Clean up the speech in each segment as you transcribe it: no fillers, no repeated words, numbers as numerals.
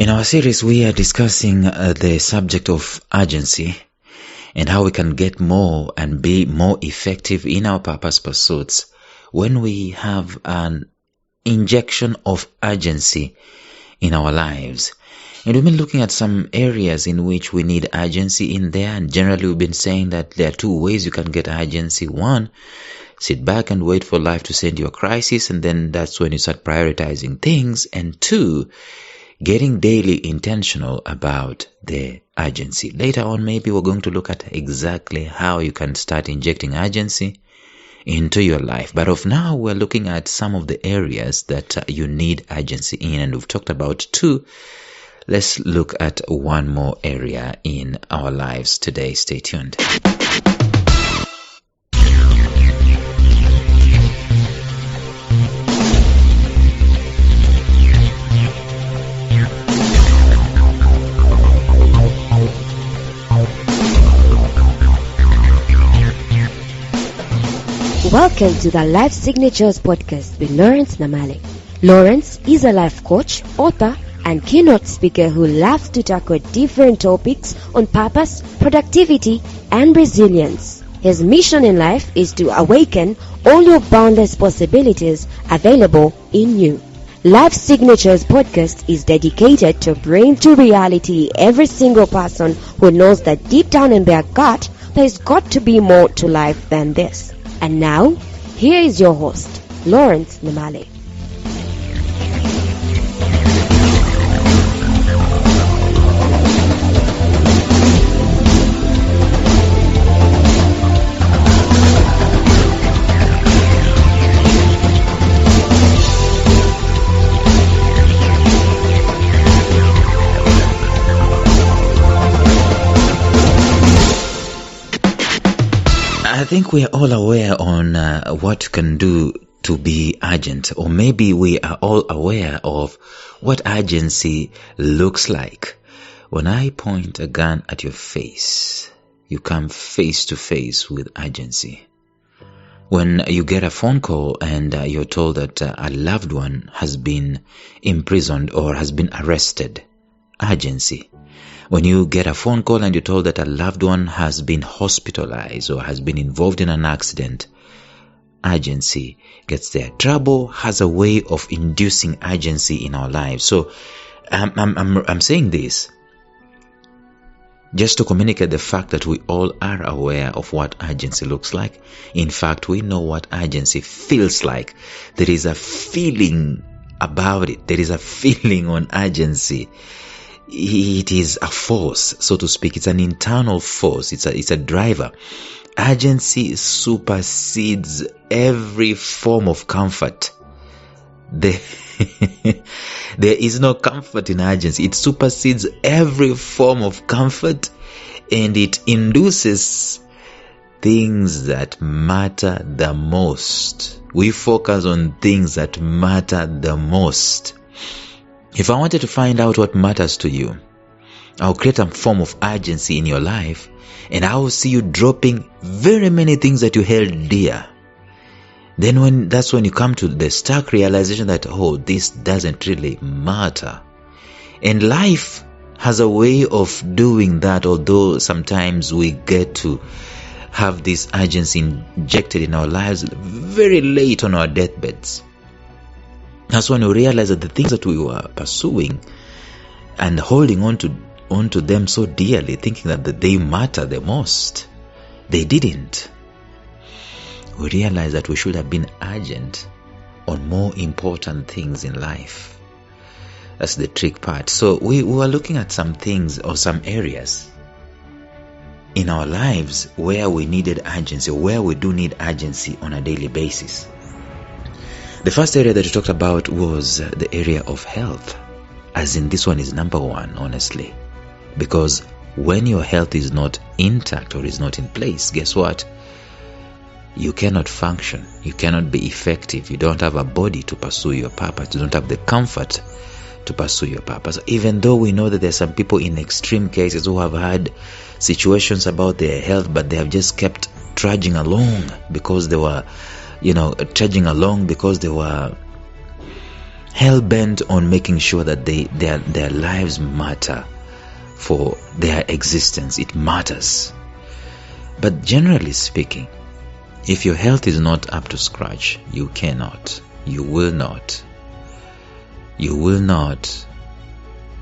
In our series, we are discussing the subject of urgency and how we can get more and be more effective in our purpose pursuits when we have an injection of urgency in our lives. And we've been looking at some areas in which we need urgency in there, and generally we've been saying that there are two ways you can get urgency. One, sit back and wait for life to send you a crisis, and then that's when you start prioritizing things. And two, getting daily intentional about the urgency. Later on, maybe we're going to look at exactly how you can start injecting urgency into your life. But of now, we're looking at some of the areas that you need urgency in, and we've talked about two. Let's look at one more area in our lives today. Stay tuned. Welcome to the Life Signatures podcast with Lawrence Namale. Lawrence is a life coach, author, and keynote speaker who loves to tackle different topics on purpose, productivity, and resilience. His mission in life is to awaken all your boundless possibilities available in you. Life Signatures podcast is dedicated to bring to reality every single person who knows that deep down in their gut, there's got to be more to life than this. And now, here is your host, Lawrence Namale. I think we are all aware on what you can do to be urgent, or maybe we are all aware of what urgency looks like. When I point a gun at your face, you come face to face with urgency. When you get a phone call and you're told that a loved one has been imprisoned or has been arrested, urgency. When you get a phone call and you're told that a loved one has been hospitalized or has been involved in an accident, urgency gets there. Trouble has a way of inducing urgency in our lives. So I'm saying this just to communicate the fact that we all are aware of what urgency looks like. In fact, we know what urgency feels like. There is a feeling about it. There is a feeling on urgency. It is a force, so to speak. It's an internal force. It's a driver. Urgency supersedes every form of comfort. There is no comfort in urgency. It supersedes every form of comfort, and it induces things that matter the most. We focus on things that matter the most. If I wanted to find out what matters to you, I'll create a form of urgency in your life, and I will see you dropping very many things that you held dear. Then that's when you come to the stark realization that, oh, this doesn't really matter. And life has a way of doing that, although sometimes we get to have this urgency injected in our lives very late on our deathbeds. That's when we realize that the things that we were pursuing and holding on to them so dearly, thinking that they matter the most, they didn't. We realize that we should have been urgent on more important things in life. That's the trick part. So we were looking at some things or some areas in our lives where we needed urgency, where we do need urgency on a daily basis. The first area that we talked about was the area of health, as in this one is number one, honestly, because when your health is not intact or is not in place, guess what? You cannot function. You cannot be effective. You don't have a body to pursue your purpose. You don't have the comfort to pursue your purpose. Even though we know that there's some people in extreme cases who have had situations about their health, but they have just kept trudging along because they were, trudging along because they were hell-bent on making sure that their lives matter for their existence. It matters. But generally speaking, if your health is not up to scratch, you will not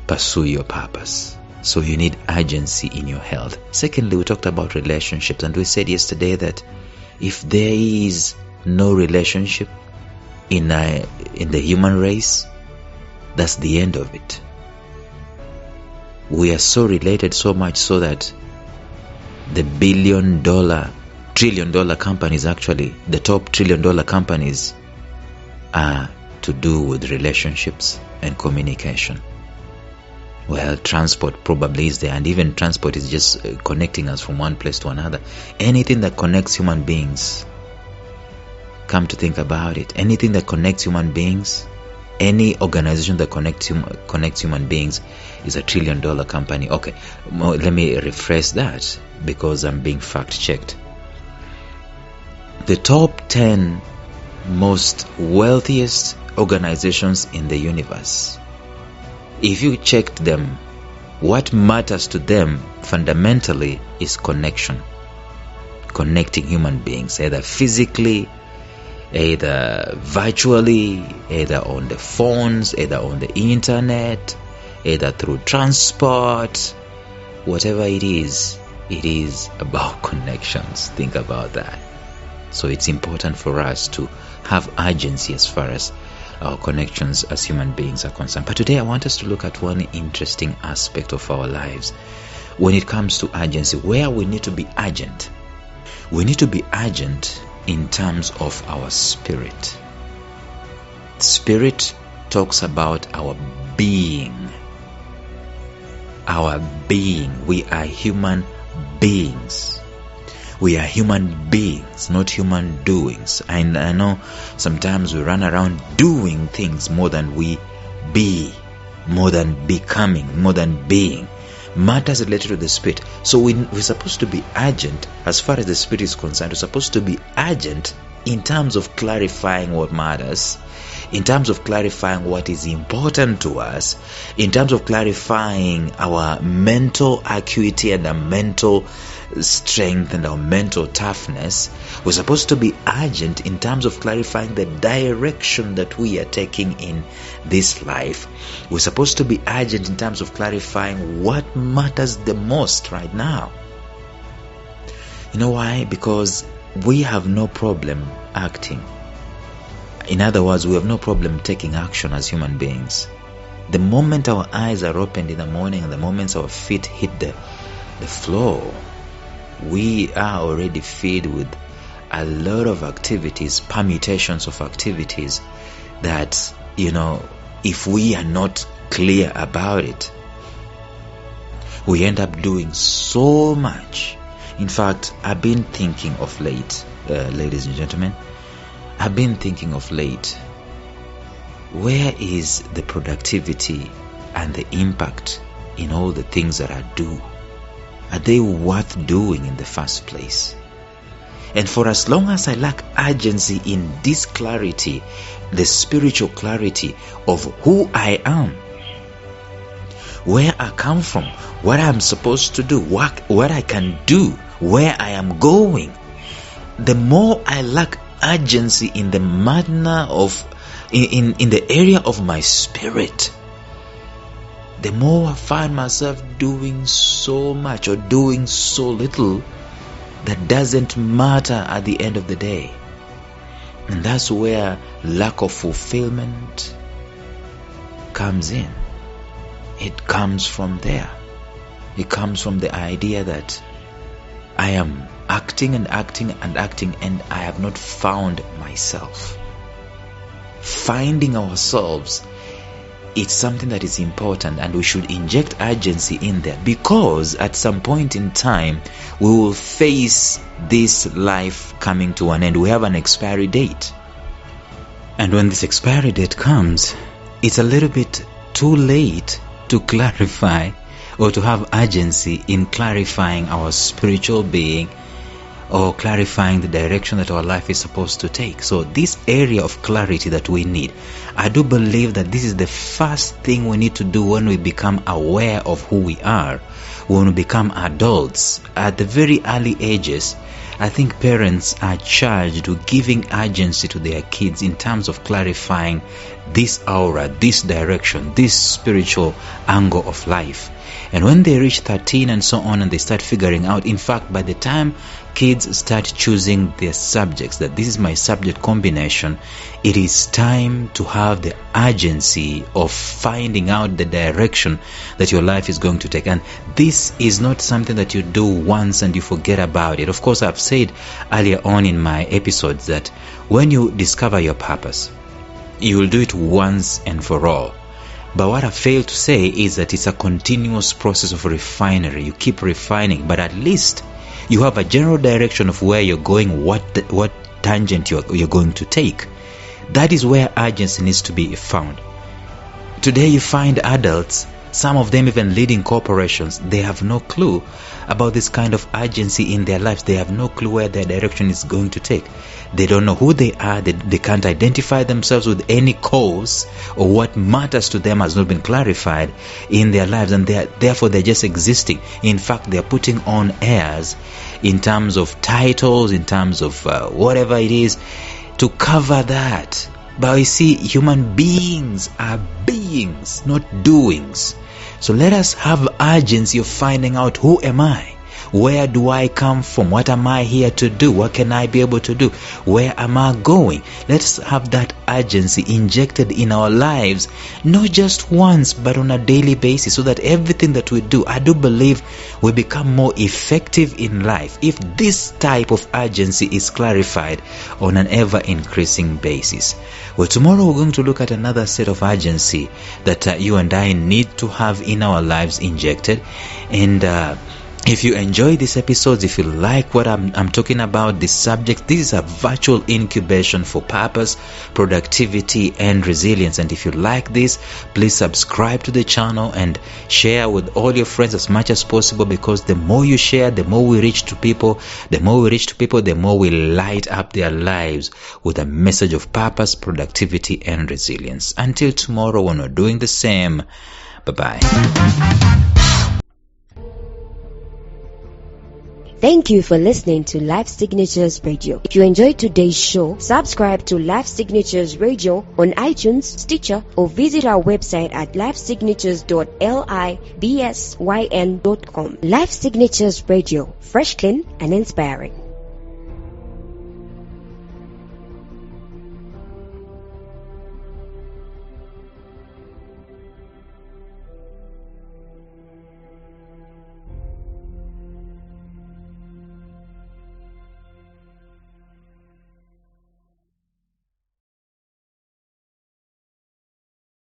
pursue your purpose. So you need urgency in your health. Secondly, we talked about relationships, and we said yesterday that if there is no relationship in the human race, that's the end of it. We are so related, so much so that the trillion-dollar companies, actually, the top trillion-dollar companies, are to do with relationships and communication. Well, transport probably is there, and even transport is just connecting us from one place to another. Anything that connects human beings, come to think about it, anything that connects human beings, any organization that connects human beings is a trillion-dollar company. Okay, let me rephrase that because I'm being fact-checked. The top 10 most wealthiest organizations in the universe, if you checked them, what matters to them fundamentally is connection. Connecting human beings, either physically, either virtually, either on the phones, either on the internet, either through transport, whatever it is about connections. Think about that. So it's important for us to have urgency as far as our connections as human beings are concerned. But today I want us to look at one interesting aspect of our lives when it comes to urgency, where we need to be urgent. We need to be urgent in terms of our spirit. Spirit talks about our being. Our being. We are human beings. We are human beings, not human doings. And I know sometimes we run around doing things more than we be, more than becoming, more than being. Matters related to the spirit. So we're supposed to be urgent as far as the spirit is concerned. We're supposed to be urgent in terms of clarifying what matters, in terms of clarifying what is important to us, in terms of clarifying our mental acuity and our mental strength and our mental toughness. We're supposed to be urgent in terms of clarifying the direction that we are taking in this life. We're supposed to be urgent in terms of clarifying what matters the most right now. You know why? Because we have no problem acting. In other words, we have no problem taking action as human beings. The moment our eyes are opened in the morning and the moment our feet hit the floor, we are already filled with a lot of activities, permutations of activities that, if we are not clear about it, we end up doing so much. In fact, I've been thinking of late, ladies and gentlemen, where is the productivity and the impact in all the things that I do? Are they worth doing in the first place? And for as long as I lack urgency in this clarity, the spiritual clarity of who I am, where I come from, what I'm supposed to do, what I can do, where I am going, the more I lack urgency in the manner of in the area of my spirit, the more I find myself doing so much or doing so little that doesn't matter at the end of the day. And that's where lack of fulfillment comes in. It comes from there. It comes from the idea that I am acting and acting and acting, and I have not found myself. Finding ourselves, it's something that is important, and we should inject urgency in there, because at some point in time we will face this life coming to an end. We have an expiry date, and when this expiry date comes, it's a little bit too late to clarify or to have urgency in clarifying our spiritual being, or clarifying the direction that our life is supposed to take. So this area of clarity that we need, I do believe that this is the first thing we need to do when we become aware of who we are, when we become adults. At the very early ages, I think parents are charged with giving urgency to their kids in terms of clarifying this aura, this direction, this spiritual angle of life. And when they reach 13 and so on, and they start figuring out, in fact, by the time kids start choosing their subjects, that this is my subject combination, it is time to have the urgency of finding out the direction that your life is going to take. And this is not something that you do once and you forget about it. Of course, I've said earlier on in my episodes that when you discover your purpose, you will do it once and for all. But what I failed to say is that it's a continuous process of refinery. You keep refining, but at least you have a general direction of where you're going, what tangent you're going to take. That is where urgency needs to be found. Today you find adults, some of them even leading corporations, they have no clue about this kind of urgency in their lives. They have no clue where their direction is going to take. They don't know who they are. They can't identify themselves with any cause, or what matters to them has not been clarified in their lives, and therefore they're just existing. In fact, they're putting on airs in terms of titles, in terms of whatever it is, to cover that. But you see, human beings are beings, not doings. So let us have urgency of finding out, who am I? Where do I come from? What am I here to do? What can I be able to do? Where am I going? Let's have that urgency injected in our lives, not just once, but on a daily basis, so that everything that we do, I do believe, we become more effective in life if this type of urgency is clarified on an ever-increasing basis. Well, tomorrow we're going to look at another set of urgency that you and I need to have in our lives injected. And if you enjoy these episodes, if you like what I'm talking about, this subject, this is a virtual incubation for purpose, productivity, and resilience. And if you like this, please subscribe to the channel and share with all your friends as much as possible, because the more you share, the more we reach to people. The more we reach to people, the more we light up their lives with a message of purpose, productivity, and resilience. Until tomorrow, when we're doing the same, bye-bye. Thank you for listening to Life Signatures Radio. If you enjoyed today's show, subscribe to Life Signatures Radio on iTunes, Stitcher, or visit our website at lifesignatures.libsyn.com. Life Signatures Radio, fresh, clean, and inspiring.